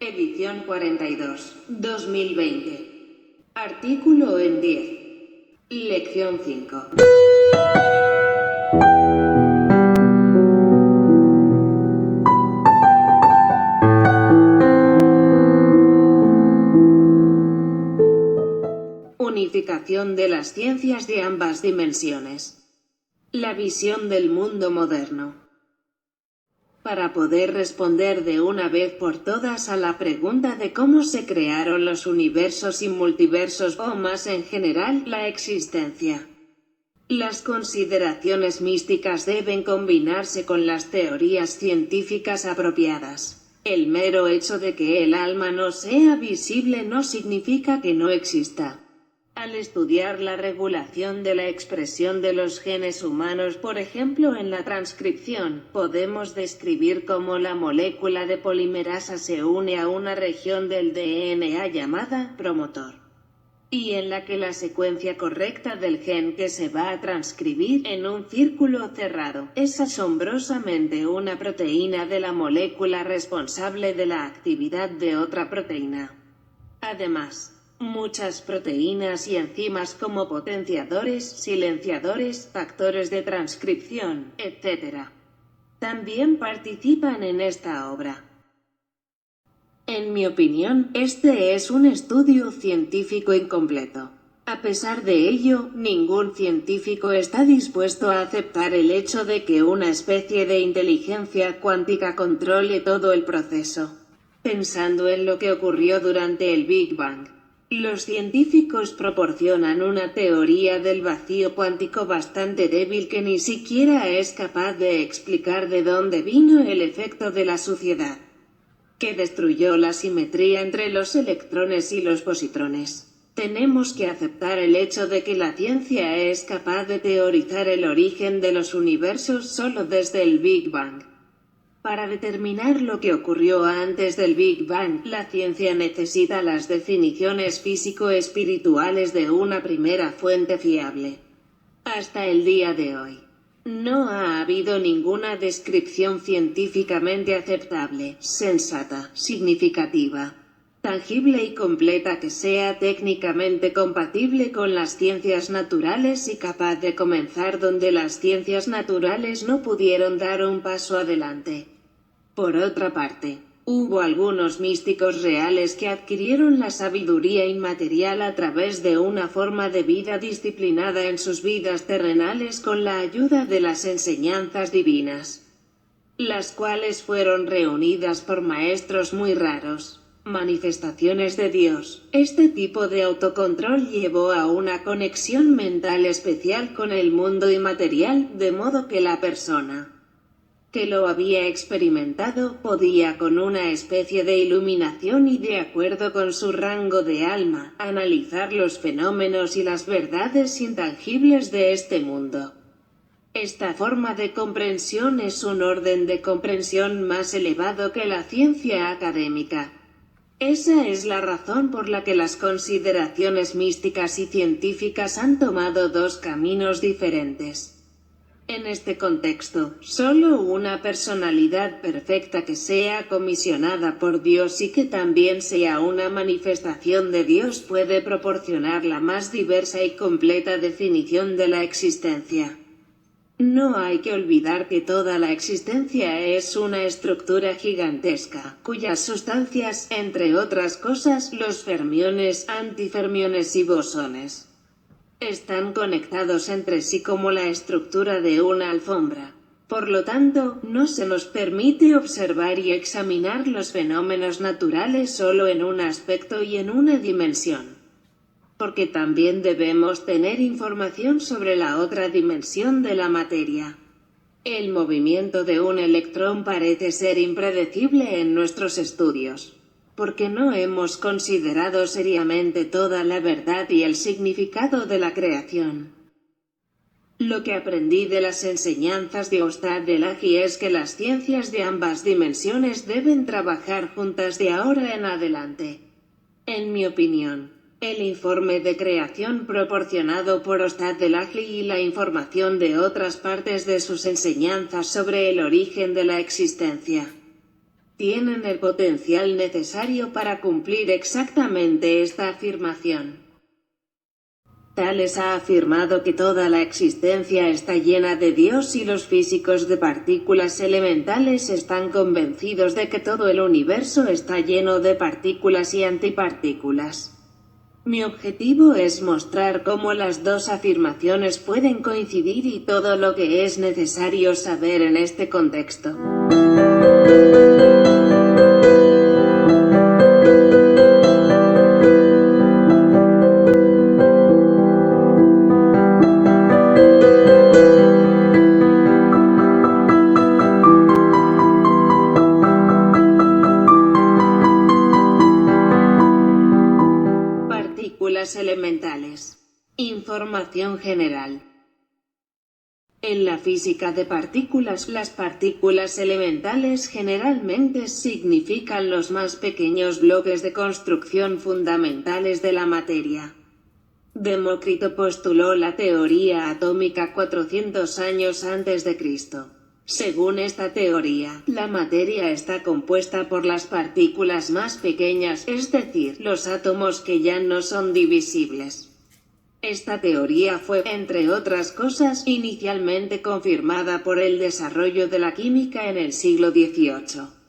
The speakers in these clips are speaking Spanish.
Edición 42, 2020. Artículo en 10. Lección 5. Unificación de las ciencias de ambas dimensiones. La visión del mundo moderno. Para poder responder de una vez por todas a la pregunta de cómo se crearon los universos y multiversos o más en general la existencia, las consideraciones místicas deben combinarse con las teorías científicas apropiadas. El mero hecho de que el alma no sea visible no significa que no exista. Al estudiar la regulación de la expresión de los genes humanos, por ejemplo en la transcripción, podemos describir cómo la molécula de polimerasa se une a una región del DNA llamada promotor, y en la que la secuencia correcta del gen que se va a transcribir en un círculo cerrado es asombrosamente una proteína de la molécula responsable de la actividad de otra proteína. Además, muchas proteínas y enzimas como potenciadores, silenciadores, factores de transcripción, etc., también participan en esta obra. En mi opinión, este es un estudio científico incompleto. A pesar de ello, ningún científico está dispuesto a aceptar el hecho de que una especie de inteligencia cuántica controle todo el proceso. Pensando en lo que ocurrió durante el Big Bang, los científicos proporcionan una teoría del vacío cuántico bastante débil que ni siquiera es capaz de explicar de dónde vino el efecto de la suciedad, que destruyó la simetría entre los electrones y los positrones. Tenemos que aceptar el hecho de que la ciencia es capaz de teorizar el origen de los universos solo desde el Big Bang. Para determinar lo que ocurrió antes del Big Bang, la ciencia necesita las definiciones físico-espirituales de una primera fuente fiable. Hasta el día de hoy, no ha habido ninguna descripción científicamente aceptable, sensata, significativa, tangible y completa que sea técnicamente compatible con las ciencias naturales y capaz de comenzar donde las ciencias naturales no pudieron dar un paso adelante. Por otra parte, hubo algunos místicos reales que adquirieron la sabiduría inmaterial a través de una forma de vida disciplinada en sus vidas terrenales con la ayuda de las enseñanzas divinas, las cuales fueron reunidas por maestros muy raros, manifestaciones de Dios. Este tipo de autocontrol llevó a una conexión mental especial con el mundo inmaterial, de modo que la persona que lo había experimentado podía, con una especie de iluminación y de acuerdo con su rango de alma, analizar los fenómenos y las verdades intangibles de este mundo. Esta forma de comprensión es un orden de comprensión más elevado que la ciencia académica. Esa es la razón por la que las consideraciones místicas y científicas han tomado dos caminos diferentes. En este contexto, solo una personalidad perfecta que sea comisionada por Dios y que también sea una manifestación de Dios puede proporcionar la más diversa y completa definición de la existencia. No hay que olvidar que toda la existencia es una estructura gigantesca, cuyas sustancias, entre otras cosas, los fermiones, antifermiones y bosones, están conectados entre sí como la estructura de una alfombra. Por lo tanto, no se nos permite observar y examinar los fenómenos naturales solo en un aspecto y en una dimensión, porque también debemos tener información sobre la otra dimensión de la materia. El movimiento de un electrón parece ser impredecible en nuestros estudios, porque no hemos considerado seriamente toda la verdad y el significado de la creación. Lo que aprendí de las enseñanzas de Ustad Elahi es que las ciencias de ambas dimensiones deben trabajar juntas de ahora en adelante. En mi opinión, El informe de creación proporcionado por Ostad Delahli y la información de otras partes de sus enseñanzas sobre el origen de la existencia tienen el potencial necesario para cumplir exactamente esta afirmación. Tales ha afirmado que toda la existencia está llena de Dios y los físicos de partículas elementales están convencidos de que todo el universo está lleno de partículas y antipartículas. Mi objetivo es mostrar cómo las dos afirmaciones pueden coincidir y todo lo que es necesario saber en este contexto. Partículas elementales. Información general. En la física de partículas, las partículas elementales generalmente significan los más pequeños bloques de construcción fundamentales de la materia. Demócrito postuló la teoría atómica 400 años antes de Cristo. Según esta teoría, la materia está compuesta por las partículas más pequeñas, es decir, los átomos que ya no son divisibles. Esta teoría fue, entre otras cosas, inicialmente confirmada por el desarrollo de la química en el siglo XVIII.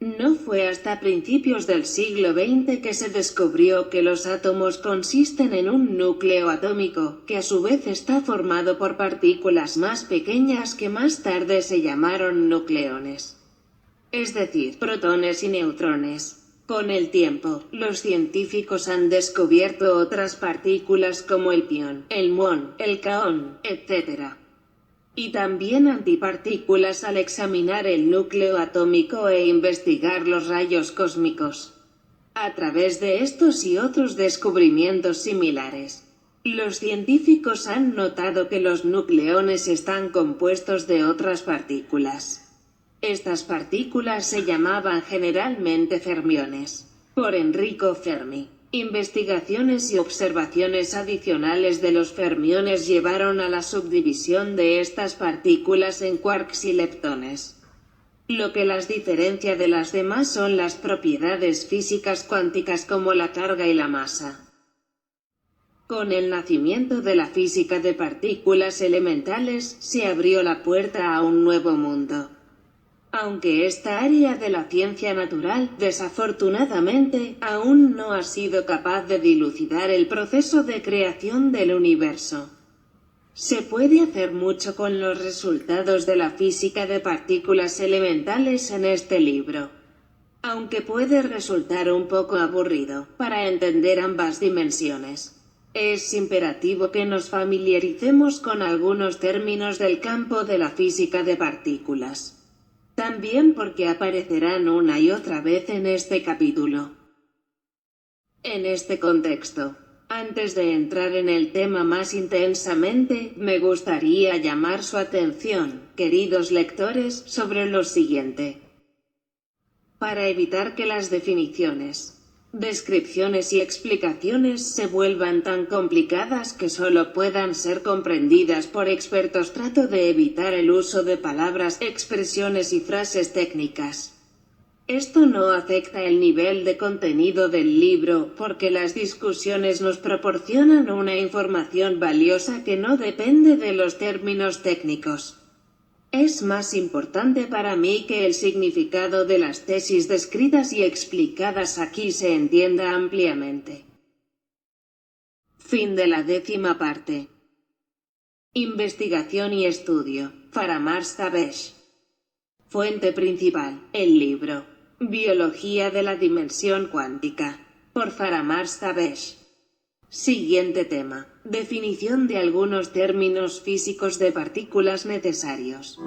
No fue hasta principios del siglo XX que se descubrió que los átomos consisten en un núcleo atómico, que a su vez está formado por partículas más pequeñas que más tarde se llamaron nucleones. Es decir, protones y neutrones. Con el tiempo, los científicos han descubierto otras partículas como el pión, el muón, el kaón, etc. Y también antipartículas al examinar el núcleo atómico e investigar los rayos cósmicos. A través de estos y otros descubrimientos similares, los científicos han notado que los nucleones están compuestos de otras partículas. Estas partículas se llamaban generalmente fermiones, por Enrico Fermi. Investigaciones y observaciones adicionales de los fermiones llevaron a la subdivisión de estas partículas en quarks y leptones. Lo que las diferencia de las demás son las propiedades físicas cuánticas como la carga y la masa. Con el nacimiento de la física de partículas elementales, se abrió la puerta a un nuevo mundo. Aunque esta área de la ciencia natural, desafortunadamente, aún no ha sido capaz de dilucidar el proceso de creación del universo. Se puede hacer mucho con los resultados de la física de partículas elementales en este libro, aunque puede resultar un poco aburrido para entender ambas dimensiones. Es imperativo que nos familiaricemos con algunos términos del campo de la física de partículas. También porque aparecerán una y otra vez en este capítulo. En este contexto, antes de entrar en el tema más intensamente, me gustaría llamar su atención, queridos lectores, sobre lo siguiente. Para evitar que las definiciones, descripciones y explicaciones se vuelvan tan complicadas que solo puedan ser comprendidas por expertos, trato de evitar el uso de palabras, expresiones y frases técnicas. Esto no afecta el nivel de contenido del libro, porque las discusiones nos proporcionan una información valiosa que no depende de los términos técnicos. Es más importante para mí que el significado de las tesis descritas y explicadas aquí se entienda ampliamente. Fin de la 10ª parte. Investigación y estudio. Faramarz Tabesh. Fuente principal. El libro Biología de la dimensión cuántica. Por Faramarz Tabesh. Siguiente tema. Definición de algunos términos físicos de partículas necesarios.